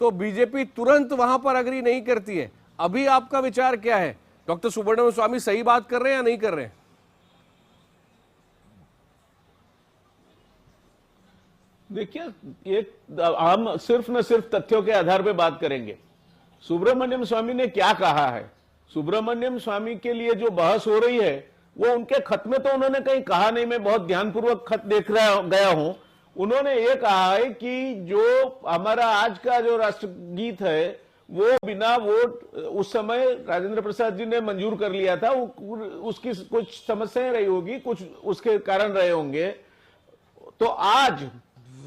S1: तो बीजेपी तुरंत वहां पर अग्री नहीं करती है। अभी आपका विचार क्या है? डॉक्टर सुब्रमण्यम स्वामी सही बात कर रहे हैं या नहीं कर रहे हैं?
S6: देखिए, एक हम सिर्फ न सिर्फ तथ्यों के आधार पर बात करेंगे। सुब्रमण्यम स्वामी ने क्या कहा है? सुब्रमण्यम स्वामी के लिए जो बहस हो रही है वो उनके खत में तो उन्होंने कहीं कहा नहीं। मैं बहुत ध्यानपूर्वक खत देख गया हूं। उन्होंने ये कहा है कि जो हमारा आज का जो राष्ट्रगीत है वो बिना वोट, उस समय राजेंद्र प्रसाद जी ने मंजूर कर लिया था। उसकी कुछ समस्याएं रही होगी, कुछ उसके कारण रहे होंगे। तो आज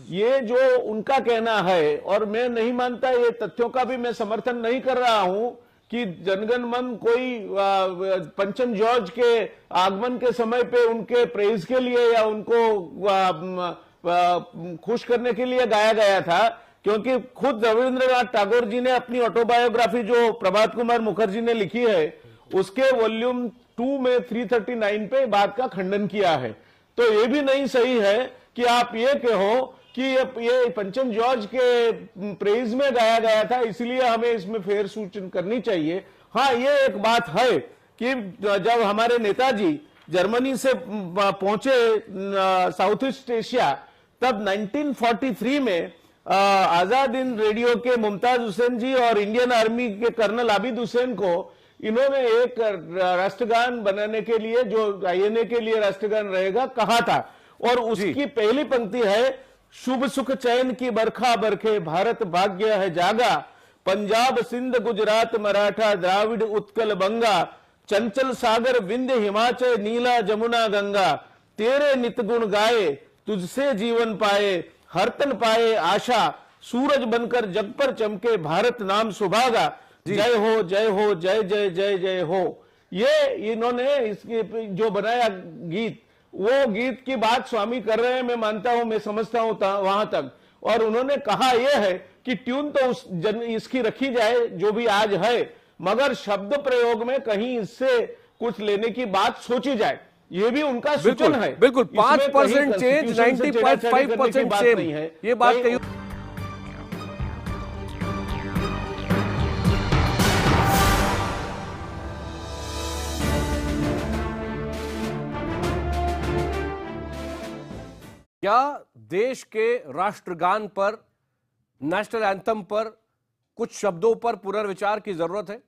S6: ये जो उनका कहना है, और मैं नहीं मानता, ये तथ्यों का भी मैं समर्थन नहीं कर रहा हूं कि जनगण मन कोई पंचम जॉर्ज के आगमन के समय पे उनके प्रेज के लिए या उनको खुश करने के लिए गाया गया था, क्योंकि खुद रविंद्रनाथ टैगोर जी ने अपनी ऑटोबायोग्राफी जो प्रभात कुमार मुखर्जी ने लिखी है उसके वॉल्यूम 2 में 339 पे बात का खंडन किया है। तो ये भी नहीं सही है कि आप ये कहो कि ये पंचम जॉर्ज के प्रेज में गाया गया था इसलिए हमें इसमें फेर सूचना करनी चाहिए। हाँ, ये एक बात है कि जब हमारे नेताजी जर्मनी से पहुंचे साउथ ईस्ट एशिया, तब 1943 में आजाद हिंद रेडियो के मुमताज हुसैन जी और इंडियन आर्मी के कर्नल आबिद हुसैन को इन्होंने एक राष्ट्रगान बनाने के लिए, जो आईएनए के लिए राष्ट्रगान रहेगा, कहा था। और उसकी पहली पंक्ति है, शुभ सुख चैन की बरखा बरखे, भारत भाग्य है जागा, पंजाब सिंध गुजरात मराठा द्राविड उत्कल बंगा, चंचल सागर विंध्य हिमाचल नीला जमुना गंगा, तेरे नित गुण गाए तुझसे जीवन पाए, हर तन पाए आशा, सूरज बनकर जग पर चमके, भारत नाम सुभागा, जय हो जय हो जय जय जय जय हो। ये इन्होंने इसकी जो बनाया गीत, वो गीत की बात स्वामी कर रहे हैं, मैं मानता हूं, मैं समझता हूं वहां तक। और उन्होंने कहा यह है कि ट्यून तो इसकी रखी जाए जो भी आज है, मगर शब्द प्रयोग में कहीं इससे कुछ लेने की बात सोची जाए, ये भी उनका सूचन है।
S1: बिल्कुल 5% चेंज, 95% सेम, ये बात कही। क्या देश के राष्ट्रगान पर, नेशनल एंथम पर कुछ शब्दों पर पुनर्विचार की जरूरत है?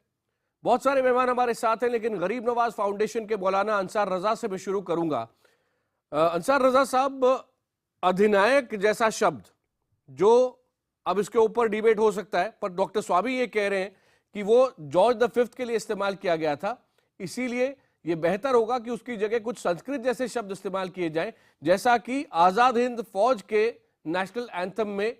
S1: बहुत सारे मेहमान हमारे साथ हैं, लेकिन गरीब नवाज फाउंडेशन के मौलाना अंसार रजा से मैं शुरू करूंगा। अंसार रजा साहब, अधिनायक जैसा शब्द, जो अब इसके ऊपर डिबेट हो सकता है, पर डॉक्टर स्वामी ये कह रहे हैं कि वो जॉर्ज V के लिए इस्तेमाल किया गया था, इसीलिए ये बेहतर होगा कि उसकी जगह कुछ संस्कृत जैसे शब्द इस्तेमाल किए जाएं, जैसा कि आजाद हिंद फौज के नेशनल एंथम में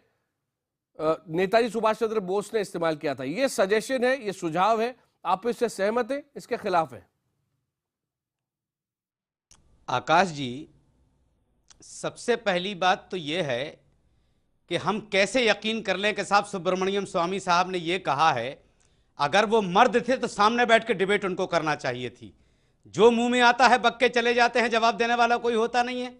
S1: नेताजी सुभाष चंद्र बोस ने इस्तेमाल किया था। ये सजेशन है, ये सुझाव है, आप इससे सहमत हैं, इसके खिलाफ है?
S7: आकाश जी, सबसे पहली बात तो यह है कि हम कैसे यकीन कर लें कि साहब सुब्रमण्यम स्वामी साहब ने यह कहा है। अगर वो मर्द थे तो सामने बैठ के डिबेट उनको करना चाहिए थी। जो मुंह में आता है बक के चले जाते हैं, जवाब देने वाला कोई होता नहीं है।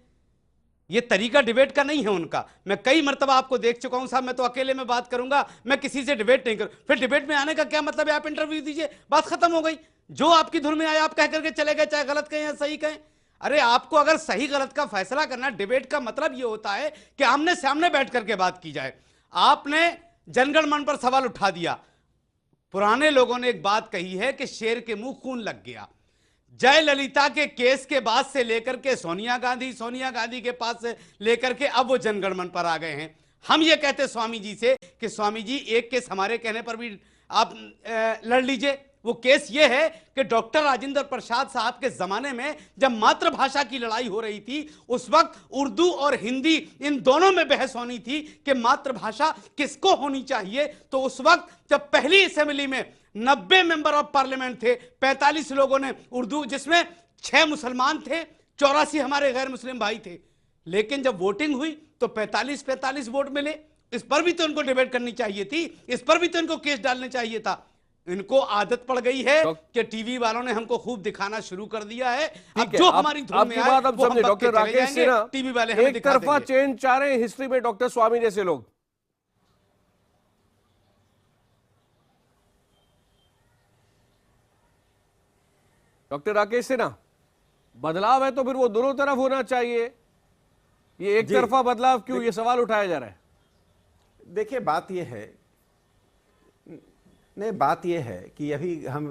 S7: ये तरीका डिबेट का नहीं है उनका। मैं कई मर्तबा आपको देख चुका हूं साहब, मैं तो अकेले में बात करूंगा, मैं किसी से डिबेट नहीं करूं। फिर डिबेट में आने का क्या मतलब है? आप इंटरव्यू दीजिए, बात खत्म हो गई। जो आपकी धुन में आया आप कह करके चले गए, चाहे गलत कहें या सही कहें। अरे आपको अगर सही गलत का फैसला करना, डिबेट का मतलब यह होता है कि आमने सामने बैठ करके बात की जाए। आपने जनगण मन पर सवाल उठा दिया। पुराने लोगों ने एक बात कही है कि शेर के मुंह खून लग गया। जयललिता के केस के बाद से लेकर के सोनिया गांधी के पास से लेकर के अब वो जनगण मन पर आ गए हैं। हम ये कहते स्वामी जी से कि स्वामी जी एक केस हमारे कहने पर भी आप लड़ लीजिए। वो केस ये है कि डॉक्टर राजेंद्र प्रसाद साहब के जमाने में जब मातृभाषा की लड़ाई हो रही थी, उस वक्त उर्दू और हिंदी इन दोनों में बहस होनी थी कि मातृभाषा किसको होनी चाहिए। तो उस वक्त जब पहली असेंबली में 90 मेंबर ऑफ पार्लियामेंट थे, 45 लोगों ने उर्दू, जिसमें 6 मुसलमान थे, 84 हमारे गैर मुस्लिम भाई थे। लेकिन जब वोटिंग हुई तो 45-45 वोट मिले। इस पर भी तो इनको डिबेट करनी चाहिए थी, इस पर भी तो इनको केस डालने चाहिए था। इनको आदत पड़ गई है कि टीवी वालों ने हमको खूब दिखाना शुरू कर दिया है। अब जो हमारी धुन में आए वो हम
S1: डॉक्टर राकेश सिन्हा
S7: टीवी वाले हमें
S1: एक तरफा चेंज चाह रहे हैं हिस्ट्री में डॉक्टर स्वामी जैसे लोग। डॉक्टर राकेश सिन्हा, बदलाव है तो फिर वो दोनों तरफ होना चाहिए, ये एक तरफा बदलाव क्यों, ये सवाल उठाया जा रहा है।
S5: देखिए बात यह है कि अभी हम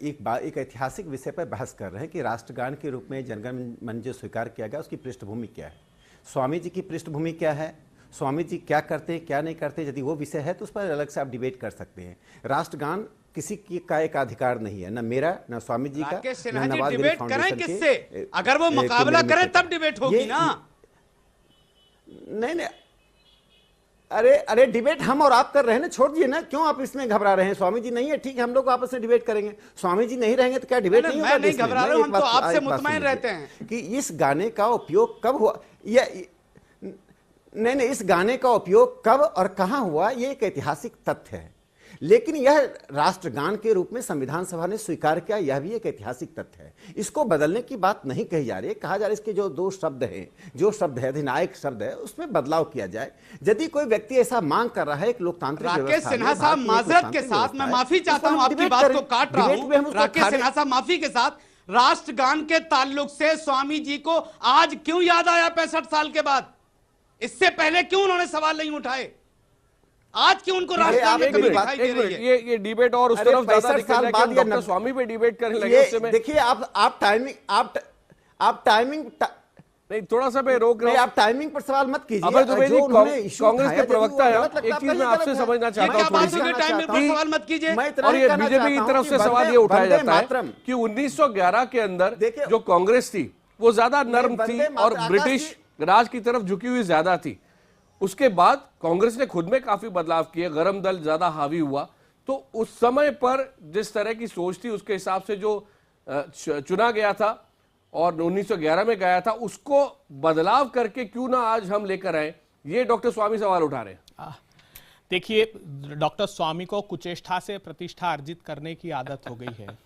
S5: एक ऐतिहासिक विषय पर बहस कर रहे हैं कि राष्ट्रगान के रूप में जनगण मन जो स्वीकार किया गया उसकी पृष्ठभूमि क्या है, स्वामी जी की पृष्ठभूमि क्या है, स्वामी जी क्या करते हैं क्या नहीं करते। यदि वो विषय है तो उस पर अलग से आप डिबेट कर सकते हैं। राष्ट्रगान किसी की का एक अधिकार नहीं है, ना मेरा ना स्वामी जी का, ना नवाज
S7: डिबेट करें किससे? अगर वो मुकाबला करें तब डिबेट होगी ना।
S5: नहीं, अरे डिबेट हम और आप कर रहे हैं ना, छोड़ दिए ना, क्यों आप इसमें घबरा रहे हैं। स्वामी जी नहीं है, ठीक है, हम लोग आपस में डिबेट करेंगे। स्वामी जी नहीं रहेंगे तो क्या डिबेट नहीं होगा?
S7: मैं नहीं घबरा रहा हूं, हम तो आपसे मुतमईन रहते हैं
S5: कि इस गाने का उपयोग कब हुआ, नहीं, इस गाने का उपयोग कब और कहां हुआ, ये एक ऐतिहासिक तथ्य है। लेकिन यह राष्ट्रगान के रूप में संविधान सभा ने स्वीकार किया, यह भी एक ऐतिहासिक तथ्य है। इसको बदलने की बात नहीं कही जा रही है। कहा जा रहा है इसके जो 2 शब्द हैं, जो शब्द है अधिनायक शब्द है, उसमें बदलाव किया जाए। यदि कोई व्यक्ति ऐसा मांग कर रहा है एक लोकतांत्रिक
S7: राकेश सिन्हा साहब, माजरत के साथ मैं माफी चाहता हूं, आपकी बात को काट रहा हूं। राकेश सिन्हा साहब माफी के साथ, राष्ट्रगान के ताल्लुक से स्वामी जी को आज क्यों याद आया 65 साल के बाद? इससे पहले क्यों उन्होंने सवाल नहीं उठाए? आज क्यों उनको राष्ट्रगान में कमी दिखाई दे रही है?
S1: ये डिबेट और उस तरफ ज्यादा दिख रहा है कि हम डॉक्टर स्वामी पे डिबेट करने लगे। उससे में
S5: देखिए आप टाइमिंग
S1: नहीं, थोड़ा सा मैं रोक रहा हूं।
S5: आप टाइमिंग पर सवाल मत कीजिए।
S1: अबे तो कांग्रेस के प्रवक्ता है, एक चीज मैं आपसे समझना चाहता हूं थोड़ी सी,
S7: सवाल मत कीजिए।
S1: और ये बीजेपी की तरफ से सवाल ये उठाया जाता है कि 1911 के अंदर जो कांग्रेस थी वो ज्यादा नर्म थी और ब्रिटिश राज की तरफ झुकी हुई ज्यादा थी। उसके बाद कांग्रेस ने खुद में काफी बदलाव किए, गरम दल ज्यादा हावी हुआ। तो उस समय पर जिस तरह की सोच थी उसके हिसाब से जो चुना गया था और 1911 में गया था, उसको बदलाव करके क्यों ना आज हम लेकर आए, ये डॉक्टर स्वामी सवाल उठा रहे हैं।
S8: देखिए, डॉक्टर स्वामी को कुचेष्टा से प्रतिष्ठा अर्जित करने की आदत हो गई है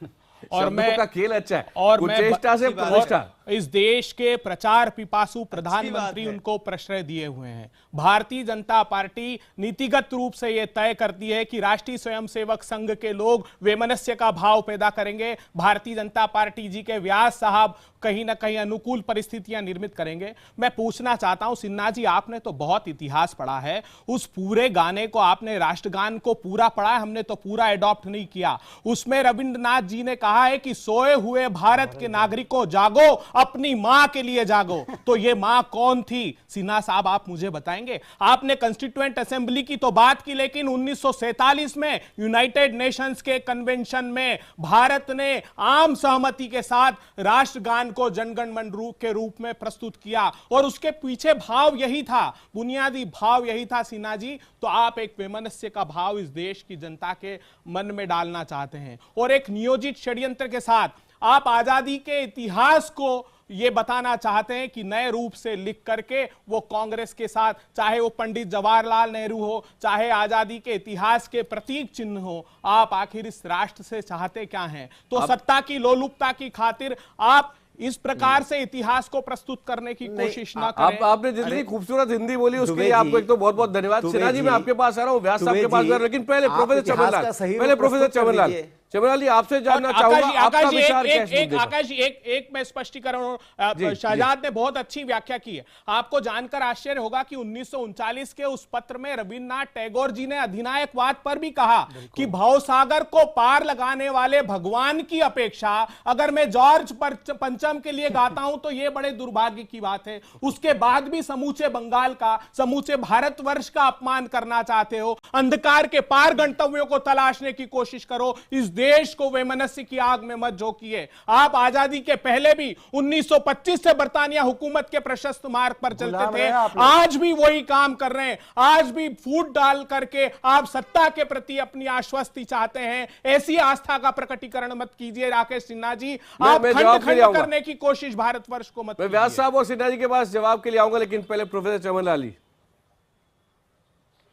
S8: और मैं
S1: का खेल अच्छा है,
S8: और
S1: कुचेष्टा से प्रतिष्ठा।
S8: इस देश के प्रचार पिपासु प्रधानमंत्री उनको प्रश्रय दिए हुए हैं। भारतीय जनता पार्टी नीतिगत रूप से यह तय करती है कि राष्ट्रीय स्वयंसेवक संघ के लोग वैमनस्य का भाव पैदा करेंगे, भारतीय जनता पार्टी जी के व्यास साहब कहीं ना कहीं अनुकूल परिस्थितियां निर्मित करेंगे। मैं पूछना चाहता हूं सिन्हा जी, आपने तो बहुत इतिहास पढ़ा है, उस पूरे गाने को आपने राष्ट्रगान को पूरा पढ़ा है, हमने तो पूरा एडॉप्ट नहीं किया। उसमें रविंद्रनाथ जी ने कहा है कि सोए हुए भारत के नागरिकों जागो, अपनी मां के लिए जागो। तो ये मां कौन थी सिन्हा साहब, आप मुझे बताएंगे? आपने कंस्टिट्यूएंट असेंबली की तो बात की, लेकिन 1947 में यूनाइटेड नेशंस के कन्वेंशन में भारत ने आम सहमति के साथ राष्ट्रगान को जनगण मन के रूप में प्रस्तुत किया और उसके पीछे भाव यही था, बुनियादी भाव यही था सिन्हा जी। तो आप एक वैमनस्य का भाव इस देश की जनता के मन में डालना चाहते हैं और एक नियोजित षड्यंत्र के साथ आप आजादी के इतिहास को ये बताना चाहते हैं कि नए रूप से लिख करके वो कांग्रेस के साथ, चाहे वो पंडित जवाहरलाल नेहरू हो, चाहे आजादी के इतिहास के प्रतीक चिन्ह हो, आप आखिर इस राष्ट्र से चाहते क्या हैं? तो सत्ता की लोलुपता की खातिर आप इस प्रकार से इतिहास को प्रस्तुत करने की कोशिश ना करें।
S1: आपने जितनी खूबसूरत हिंदी बोली उसके लिए आपको एक तो बहुत बहुत धन्यवाद। सिन्हा जी, मैं आपके पास आ रहा हूँ, व्यास साहब के पास, लेकिन पहले प्रोफेसर चमनलाल, चमनलाल जी, आपसे जानना
S8: आकाश
S1: चाहूंगा
S8: जी,
S1: आपका
S8: आकाश जी,
S1: विचार क्या है
S8: एक
S1: इस
S8: एक
S1: मुद्दे पर?
S8: आकाश जी, एक मैं स्पष्टीकरण
S1: जी,
S8: शहजाद ने बहुत अच्छी व्याख्या की है। आपको जानकर आश्चर्य होगा कि 1939 के उस पत्र में रविन्द्रनाथ टैगोर जी ने अधिनायकवाद पर भी कहा कि भवसागर को पार लगाने वाले भगवान की अपेक्षा अगर मैं जॉर्ज पंचम के लिए गाता हूं तो यह बड़े दुर्भाग्य की बात है। उसके बाद भी समूचे बंगाल का, समूचे भारतवर्ष का अपमान करना चाहते हो। अंधकार के पार गंतव्यों को तलाशने की कोशिश करो, इस देश को वैमनस्य की आग में मत झोंकिए। आप आजादी के पहले भी 1925 से बरतानिया हुकूमत के प्रशस्त मार्ग पर चलते थे, आज भी वही काम कर रहे हैं। आज भी फूट डाल करके आप सत्ता के प्रति अपनी आश्वस्ति चाहते हैं। ऐसी आस्था का प्रकटीकरण मत कीजिए राकेश सिन्हा जी। आप
S1: मैं जवाब
S8: खंड
S1: के लिए
S8: खंड
S1: आऊंगा।
S8: करने की कोशिश भारतवर्ष को मत
S1: मैं
S8: कीजिए।
S1: व्यास साहब और सिन्हा जी के पास जवाब के लिए आऊंगा, लेकिन पहले प्रोफेसर चमनलाल जी।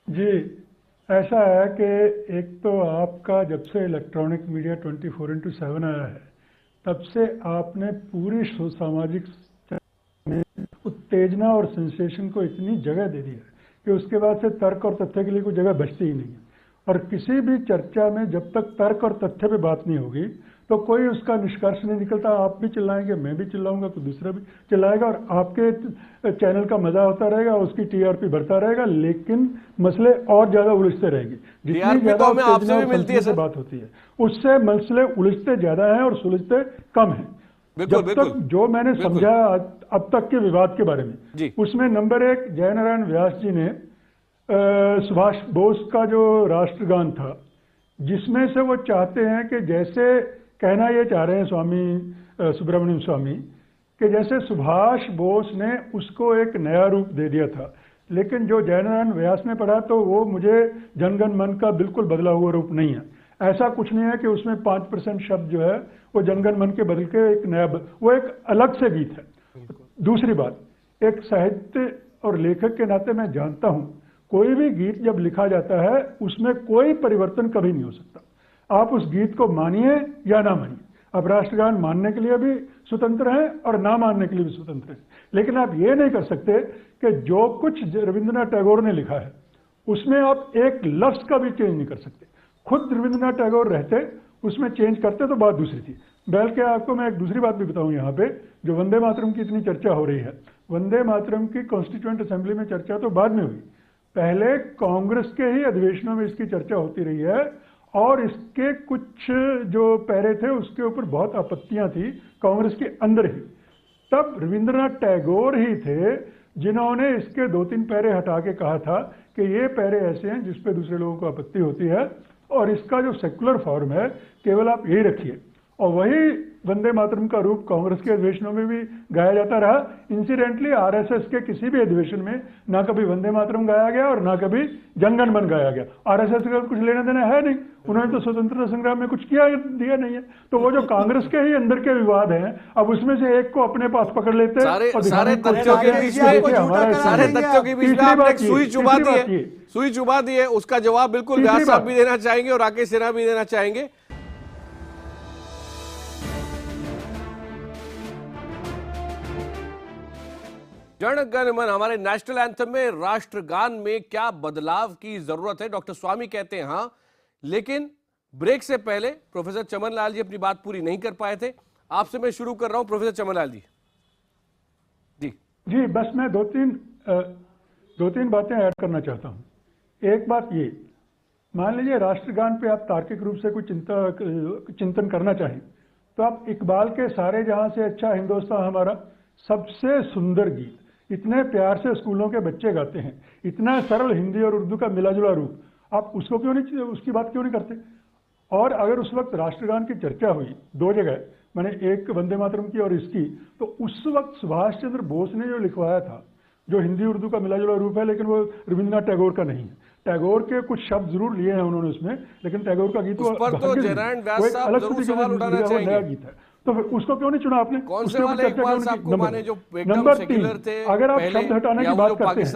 S9: जी, ऐसा है कि एक तो आपका जब से इलेक्ट्रॉनिक मीडिया 24/7 आया है, तब से आपने पूरी सामाजिक में उत्तेजना और सेंसेशन को इतनी जगह दे दी है कि उसके बाद से तर्क और तथ्य के लिए कोई जगह बचती ही नहीं है। और किसी भी चर्चा में जब तक तर्क और तथ्य पे बात नहीं होगी तो कोई उसका निष्कर्ष नहीं निकलता। आप भी चिल्लाएंगे, मैं भी चिल्लाऊंगा, तो दूसरा भी चिल्लाएगा और आपके चैनल का मजा होता रहेगा, उसकी टीआरपी बढ़ता रहेगा, लेकिन मसले और ज्यादा उलझते रहेंगे। जितनी ज्यादा उत्तेजना और संतुलन से बात होती है उससे मसले उलझते ज्यादा हैं और सुलझते कम हैं। जब तक जो मैंने समझा अब तक के विवाद के बारे में, उसमें नंबर 1 जयनारायण व्यास जी ने सुभाष बोस का जो राष्ट्रगान था, जिसमें से वो चाहते हैं कि जैसे कहना ये चाह रहे हैं स्वामी सुब्रमण्यम स्वामी कि जैसे सुभाष बोस ने उसको एक नया रूप दे दिया था, लेकिन जो जयनारायण व्यास ने पढ़ा तो वो मुझे जनगण मन का बिल्कुल बदला हुआ रूप नहीं है। ऐसा कुछ नहीं है कि उसमें 5% शब्द जो है वो जनगण मन के बदल के एक नया वो एक अलग से गीत है। दूसरी बात, एक साहित्य और लेखक के नाते मैं जानता हूं कोई भी गीत जब लिखा जाता है उसमें कोई परिवर्तन कभी नहीं हो सकता। आप उस गीत को मानिए या ना मानिए, आप राष्ट्रगान मानने के लिए भी स्वतंत्र हैं और ना मानने के लिए भी स्वतंत्र हैं, लेकिन आप ये नहीं कर सकते कि जो कुछ रविंद्रनाथ टैगोर ने लिखा है उसमें आप एक लफ्ज का भी चेंज नहीं कर सकते। खुद रविंद्रनाथ टैगोर रहते उसमें चेंज करते तो बात दूसरी थी। बल्कि आपको मैं एक दूसरी बात भी बताऊं, यहाँ पे जो वंदे मातरम की इतनी चर्चा हो रही है, वंदे मातरम की कॉन्स्टिट्यूएंट असेंबली में चर्चा तो बाद में हुई, पहले कांग्रेस के ही अधिवेशनों में इसकी चर्चा होती रही है और इसके कुछ जो पैरे थे उसके ऊपर बहुत आपत्तियां थी कांग्रेस के अंदर ही। तब रविंद्रनाथ टैगोर ही थे जिन्होंने इसके 2-3 पैरे हटा के कहा था कि ये पैरे ऐसे हैं जिस पे दूसरे लोगों को आपत्ति होती है और इसका जो सेक्युलर फॉर्म है केवल आप यही रखिए। और वही वंदे मातरम का रूप कांग्रेस के अधिवेशनों में भी गाया जाता रहा। इंसिडेंटली आरएसएस के किसी भी अधिवेशन में ना कभी वंदे मातरम गाया गया और ना कभी जनगण मन गाया गया। आरएसएस का कुछ लेना देना है नहीं, उन्होंने तो स्वतंत्रता संग्राम में कुछ किया दिया नहीं है। तो वो जो कांग्रेस के ही अंदर के विवाद हैं, अब उसमें से एक को अपने पास पकड़ लेते हैं।
S1: सारे तथ्यों के बीच में आपने एक सुई चुबा दी है, उसका जवाब बिल्कुल व्यास साहब भी देना चाहेंगे और राकेश सिन्हा भी देना चाहेंगे। जन गण मन, हमारे नेशनल एंथम में राष्ट्रगान में क्या बदलाव की जरूरत है? डॉक्टर स्वामी कहते हैं हाँ, लेकिन ब्रेक से पहले प्रोफेसर चमनलाल जी अपनी बात पूरी नहीं कर पाए थे। आपसे मैं शुरू कर रहा हूं प्रोफेसर चमनलाल जी।
S9: जी बस मैं दो तीन बातें ऐड करना चाहता हूं। एक बात ये, मान लीजिए राष्ट्रगान पे आप तार्किक रूप से कुछ चिंतन करना चाहें तो आप इकबाल के सारे जहां से अच्छा हिंदुस्तान हमारा, सबसे सुंदर गीत, इतने प्यार से स्कूलों के बच्चे गाते हैं, इतना सरल हिंदी और उर्दू का मिला जुला रूप, आप उसको क्यों नहीं, उसकी बात क्यों नहीं करते? और अगर उस वक्त राष्ट्रगान की चर्चा हुई 2 जगह, मैंने एक वंदे मातरम की और इसकी, तो उस वक्त सुभाष चंद्र बोस ने जो लिखवाया था, जो हिंदी उर्दू का मिला जुला रूप है, लेकिन वो रविन्द्रनाथ टैगोर का नहीं है। टैगोर के कुछ शब्द जरूर लिए हैं उन्होंने उसमें, लेकिन टैगोर का गीत
S1: उस पर तो जयनारायण व्यास साहब जरूर सवाल उठाना चाहेंगे।
S9: नया गीत है, तो फिर उसको क्यों नहीं चुना आपने?
S1: कौन से वाले इकबाल साहब को माने जो एकदम सेक्युलर थे?
S9: अगर आप शब्द हटाने की बात करते हैं,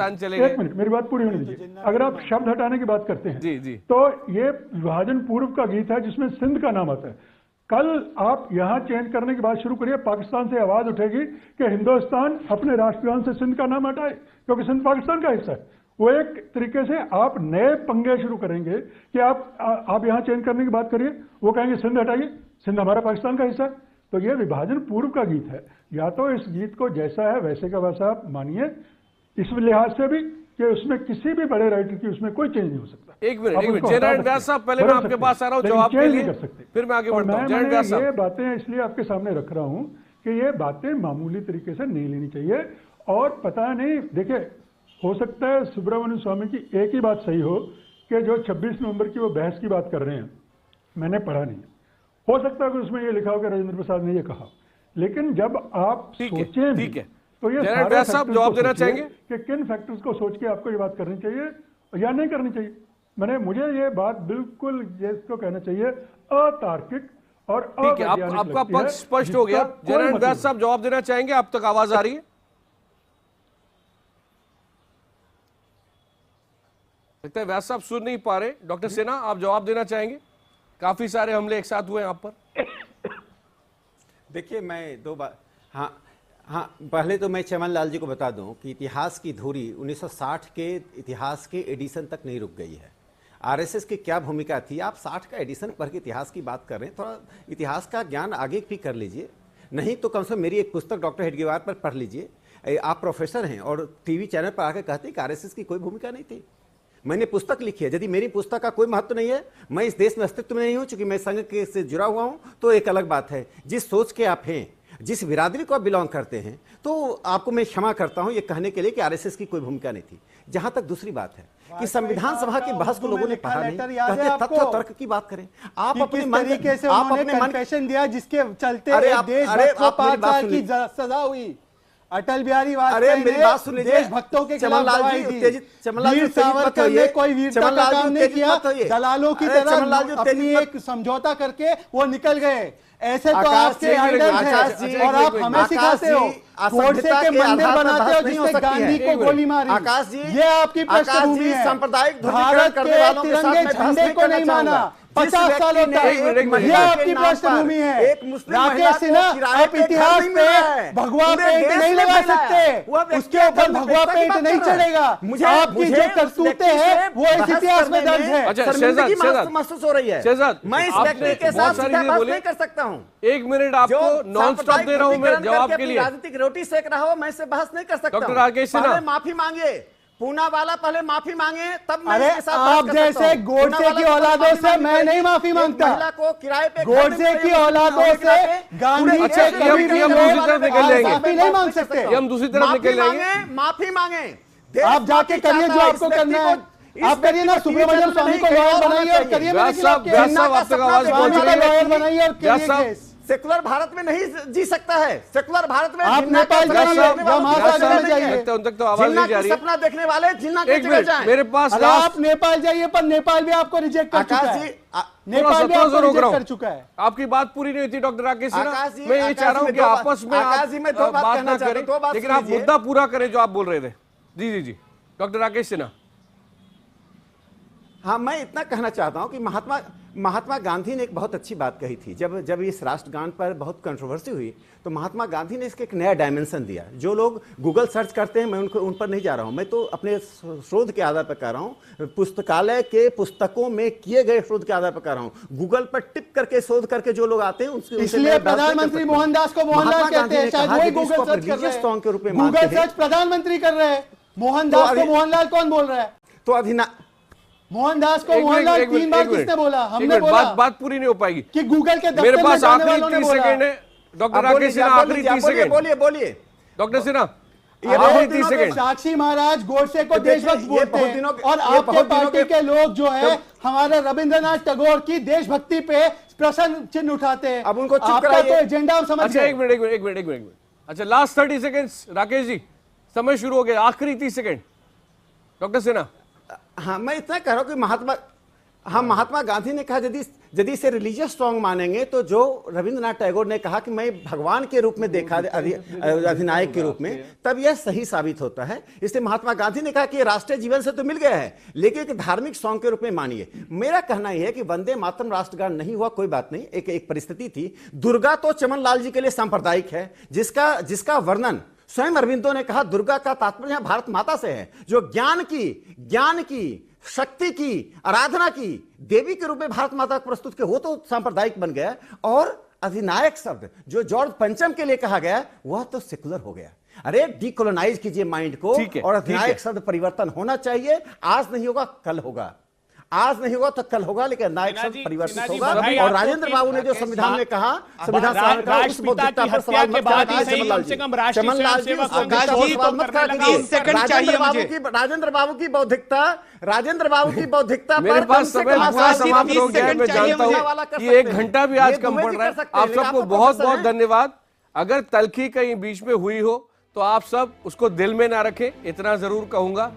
S1: एक
S9: मिनट मेरी बात पूरी होने दीजिए। अगर आप शब्द हटाने की बात करते हैं
S1: जी जी,
S9: तो ये विभाजन पूर्व का गीत है जिसमें सिंध का नाम आता है। कल आप यहां चेंज करने की बात शुरू करिए, पाकिस्तान से आवाज उठेगी कि हिंदुस्तान अपने राष्ट्रगान से सिंध का नाम हटाए, क्योंकि सिंध पाकिस्तान का हिस्सा है। वो एक तरीके से आप नए पंगे शुरू करेंगे कि आप यहाँ चेंज करने की बात करिए, वो कहेंगे सिंध हटाइए, सिंध हमारा पाकिस्तान का हिस्सा है। तो ये विभाजन पूर्व का गीत है। या तो इस गीत को जैसा है वैसे का वैसा आप मानिए, इस लिहाज से भी कि उसमें किसी भी बड़े राइटर की उसमें कोई चेंज नहीं हो सकता।
S1: एक मिनट जयनारायण व्यास साहब, पहले मैं आपके पास आ रहा हूँ जवाब के लिए,
S9: कर सकते,
S1: फिर मैं आगे बढ़ता हूँ। जयनारायण व्यास
S9: ये
S1: साहब,
S9: बातें इसलिए आपके सामने रख रहा हूँ कि ये बातें मामूली तरीके से नहीं लेनी चाहिए। और पता नहीं, देखिए, हो सकता है सुब्रमण्यम स्वामी की एक ही बात सही हो कि जो 26 नवंबर की वो बहस की बात कर रहे हैं, मैंने पढ़ा नहीं, हो सकता है कि उसमें ये लिखा हो कि राजेंद्र प्रसाद ने ये कहा। लेकिन जब आप सोचें भी, तो ये
S1: जयनारायण व्यास साहब जवाब देना चाहेंगे
S9: कि किन फैक्टर्स को सोच के आपको ये बात करनी चाहिए या नहीं करनी चाहिए। मुझे ये बात बिल्कुल इसको कहना चाहिए अतार्किक और
S1: ठीक है। आपका पक्ष स्पष्ट हो गया। जयनारायण व्यास साहब जवाब देना चाहेंगे? आप तक आवाज आ रही है? लगता है व्यास साहब सुन नहीं पा रहे। डॉक्टर सिन्हा, आप जवाब देना चाहेंगे? काफी सारे हमले एक साथ हुए आप पर।
S5: देखिए, मैं दो बार, हाँ, पहले तो मैं चमन लाल जी को बता दूं कि इतिहास की धुरी 1960 के इतिहास के एडिशन तक नहीं रुक गई है। आरएसएस की क्या भूमिका थी, आप 60 का एडिशन पढ़ के इतिहास की बात कर रहे हैं, थोड़ा इतिहास का ज्ञान आगे भी कर लीजिए। नहीं तो कम से कम मेरी एक पुस्तक डॉक्टर हेडगेवार पर पढ़ लीजिए। आप प्रोफेसर हैं और टीवी चैनल पर आकर कहते हैं कि आरएसएस की कोई भूमिका नहीं थी। मैंने पुस्तक लिखी है, यदि मेरी पुस्तक का कोई महत्व नहीं है, मैं इस देश में अस्तित्व में नहीं हूं, चूंकि मैं संघ के से जुड़ा हुआ हूं, तो एक अलग बात है। जिस सोच के आप हैं, जिस बिरादरी को आप बिलोंग करते हैं, तो आपको मैं क्षमा करता हूं ये कहने के लिए कि आरएसएस की कोई भूमिका नहीं थी। जहां तक दूसरी बात है कि संविधान सभा की बहस को लोगों ने पढ़ा नहीं, कहते तथ्य और तर्क की बात करें। आप अपने मन
S4: तरीके से
S5: आप
S4: उन्होंने
S5: अपने
S4: कन्फेशन दिया जिसके चलते देश
S5: को
S4: 5 साल की सजा हुई। अटल बिहारी
S5: वाजपेयी ने
S4: मेरी बात सुन लीजिए, देशभक्तों के खिलाफ दवाई दी। वीर सावरकर ने कोई वीरता का काम नहीं किया, दलालों की तरह अपनी एक समझौता करके वो निकल गए। ऐसे तो आपके आइडल हैं और आप हमें सिखाते हो, गोडसे के मंदिर बनाते हो जिससे गांधी को गोली मारी।
S5: आकाश जी,
S4: ये आपकी पृष्ठभूमि है।
S5: सांप्रदायिक
S4: भारत के तिरंगे झंडे को नहीं माना 50 सालों तक, ये आपकी पृष्ठभूमि है। राकेश सिन्हा, आप इतिहास पे भगवा पेंट नहीं लगा सकते, उसके ऊपर भगवा पेंट नहीं चढ़ेगा। आपकी जो करतूतें हैं वो इस इतिहास में दर्ज है।
S5: महसूस हो रही है। मैं इस व्यक्ति के साथ बहस नहीं कर सकता हूँ।
S1: 1 मिनट आपको नॉन स्टॉप दे रहा हूँ मैं जवाब के लिए।
S5: राजनीतिक रोटी सेक रहा हो, मैं इससे बहस नहीं कर सकता।
S1: डॉक्टर राकेश सिन्हा,
S5: माफी मांगे, पूना वाला पहले माफी मांगे, तब मैं
S4: अरे आप जैसे गोडसे की औलादों से मैं नहीं माफी मांगता।
S5: महिला को किराए पे
S4: गोडसे की औलादों से गांधी से कभी भी
S1: दूसरी तरफ निकल जाएंगे,
S4: माफी नहीं मांग सकते।
S1: हम दूसरी तरफ निकल जाएंगे।
S5: माफी मांगे,
S4: आप जाके करिए जो आपको करना है, आप करिए ना। सुब्रमण्यम स्वामी को लॉयर बनाइए और करिए,
S1: व्यास साहब आप तक आवाज पहुंच रही है,
S4: लॉयर बनाइए और करिए।
S5: सेकुलर भारत में नहीं जी सकता है। सेकुलर भारत में
S4: आप नेपाल जाइए,
S1: उन तक तो आवाज नहीं जा रही है।
S5: सपना देखने वाले जिन्ना के जगह जाएं।
S1: मेरे पास
S4: आप नेपाल जाइए, पर नेपाल भी आपको रिजेक्ट कर चुका है। नेपाल भी आपको रिजेक्ट कर चुका है।
S1: आपकी बात पूरी नहीं हुई थी डॉक्टर राकेश सिन्हा। मैं ये चाह रहा हूँ कि आपस में बात ना करें, लेकिन आप मुद्दा पूरा करें जो आप बोल रहे थे। जी जी जी, डॉक्टर राकेश सिन्हा।
S5: हाँ, मैं इतना कहना चाहता हूं कि महात्मा गांधी ने एक बहुत अच्छी बात कही थी। जब इस राष्ट्रगान पर बहुत कंट्रोवर्सी हुई तो महात्मा गांधी ने इसके एक नया डायमेंशन दिया। जो लोग गूगल सर्च करते हैं, मैं उन पर नहीं जा रहा हूं, मैं तो अपने शोध के आधार पर कह रहा हूं, पुस्तकालय के पुस्तकों में किए गए शोध के आधार पर कह रहा हूं। गूगल पर टिप करके शोध करके जो लोग आते हैं
S4: इसलिए प्रधानमंत्री मोहनदास को मोहनलाल कहते हैं, शायद वही गूगल सर्च कर रहे हैं।
S5: के रूप में
S4: गूगल सर्च प्रधानमंत्री कर रहे हैं, मोहनदास को मोहनलाल कौन बोल रहा है?
S5: तो
S4: मोहनदास को मोहनलाल 3 बार किसने बोला? हमने बोला।
S1: बात पूरी नहीं हो पाएगी
S4: कि गूगल के
S1: मेरे पास आखिरी 30 सेकंड है। डॉक्टर राकेश सिन्हा, आखिरी 30 सेकंड।
S5: बोलिए
S1: डॉक्टर सिन्हा, आखिरी 30 सेकंड।
S4: साक्षी महाराज गोडसे को देशभक्त बोलते हैं और आपके पार्टी के लोग जो है हमारे रविंद्रनाथ टैगोर की देशभक्ति पे प्रश्न चिन्ह उठाते हैं।
S5: अब उनको
S4: आपका तो एजेंडा समझ गए।
S1: एक मिनट। अच्छा, लास्ट 30 सेकंड्स राकेश जी, समय शुरू हो गया। आखिरी 30 सेकंड डॉक्टर सिन्हा।
S5: हाँ, मैं इतना कह रहा हूं कि महात्मा गांधी ने कहा यदि इसे रिलीजियस सॉन्ग मानेंगे तो जो रविंद्रनाथ टैगोर ने कहा कि मैं भगवान के रूप में देखा अधिनायक के रूप में, तब यह सही साबित होता है। इसलिए महात्मा गांधी ने कहा कि राष्ट्रीय जीवन से तो मिल गया है, लेकिन एक धार्मिक सॉन्ग के रूप में मानिए। मेरा कहना यह है कि वंदे मातरम राष्ट्रगान नहीं हुआ, कोई बात नहीं, एक परिस्थिति थी। दुर्गा तो चमन लाल जी के लिए सांप्रदायिक है, जिसका वर्णन स्वयं अरविंदो ने कहा दुर्गा का तात्पर्य यहां भारत माता से है, जो ज्ञान की शक्ति की आराधना की देवी के रूप में भारत माता को प्रस्तुत किया, वो तो सांप्रदायिक बन गया। और अधिनायक शब्द जो जॉर्ज पंचम के लिए कहा गया वह तो सेकुलर हो गया। अरे डीकोलोनाइज कीजिए माइंड को, और अधिनायक शब्द परिवर्तन होना चाहिए। आज नहीं होगा कल होगा, आज नहीं होगा तो कल होगा, लेकिन नायक शब्द परिवर्तित होगा। और राजेंद्र बाबू ने जो संविधान में कहा, संविधान सभा में कहा, उस बौद्धिकता पर सवाल मत करिए चमनलाल जी। चमनलाल जी उस बौद्धिकता पर सवाल मत करिए। राजेंद्र बाबू की बौद्धिकता, राजेंद्र बाबू की बौद्धिकता
S1: मेरे पास समय पूरा समाप्त हो गया। मैं जानता हूं कि 1 घंटा भी आज कम पड़ रहा है। आप सबको बहुत बहुत धन्यवाद। अगर तलखी कहीं बीच में हुई हो तो आप सब उसको दिल में ना रखें, इतना जरूर कहूंगा।